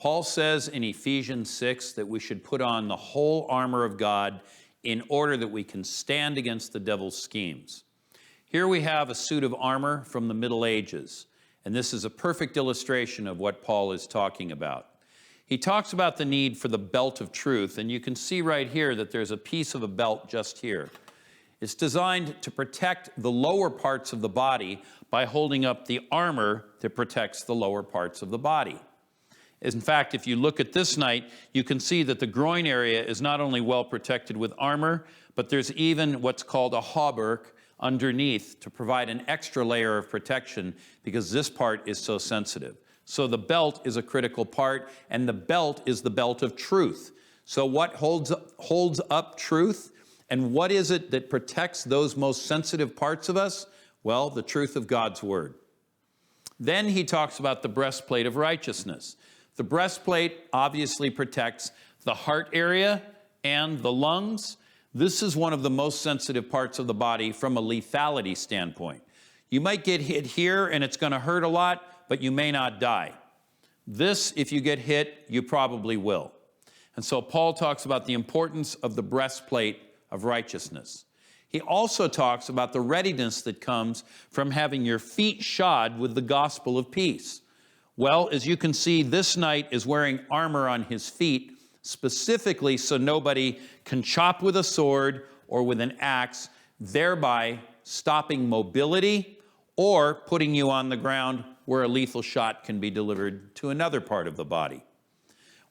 Paul says in Ephesians 6 that we should put on the whole armor of God in order that we can stand against the devil's schemes. Here we have a suit of armor from the Middle Ages, and this is a perfect illustration of what Paul is talking about. He talks about the need for the belt of truth, and you can see right here that there's a piece of a belt just here. It's designed to protect the lower parts of the body by holding up the armor that protects the lower parts of the body. In fact, if you look at this knight, you can see that the groin area is not only well protected with armor, but there's even what's called a hauberk underneath to provide an extra layer of protection because this part is so sensitive. So the belt is a critical part, and the belt is the belt of truth. So what holds up truth? And what is it that protects those most sensitive parts of us? Well, the truth of God's word. Then he talks about the breastplate of righteousness. The breastplate obviously protects the heart area and the lungs. This is one of the most sensitive parts of the body from a lethality standpoint. You might get hit here and it's going to hurt a lot, but you may not die. This, if you get hit, you probably will. And so Paul talks about the importance of the breastplate of righteousness. He also talks about the readiness that comes from having your feet shod with the gospel of peace. Well, as you can see, this knight is wearing armor on his feet, specifically so nobody can chop with a sword or with an axe, thereby stopping mobility or putting you on the ground where a lethal shot can be delivered to another part of the body.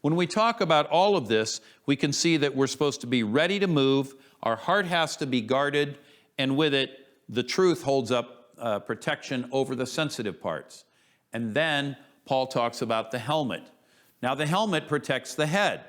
When we talk about all of this, we can see that we're supposed to be ready to move, our heart has to be guarded, and with it, the truth holds up protection over the sensitive parts. And then Paul talks about the helmet. Now, the helmet protects the head.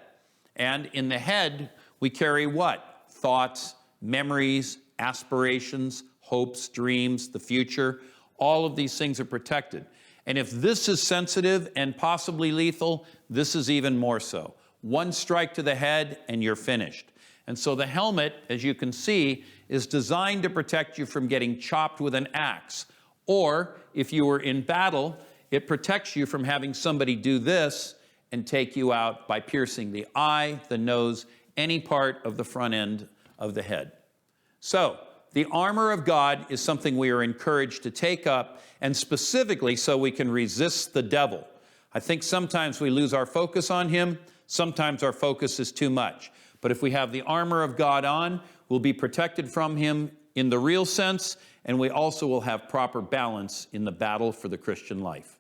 And in the head, we carry what? Thoughts, memories, aspirations, hopes, dreams, the future. All of these things are protected. And if this is sensitive and possibly lethal, this is even more so. One strike to the head and you're finished. And so the helmet, as you can see, is designed to protect you from getting chopped with an axe. Or if you were in battle, it protects you from having somebody do this and take you out by piercing the eye, the nose, any part of the front end of the head. So, the armor of God is something we are encouraged to take up, and specifically so we can resist the devil. I think sometimes we lose our focus on him, sometimes our focus is too much. But if we have the armor of God on, we'll be protected from him in the real sense, and we also will have proper balance in the battle for the Christian life.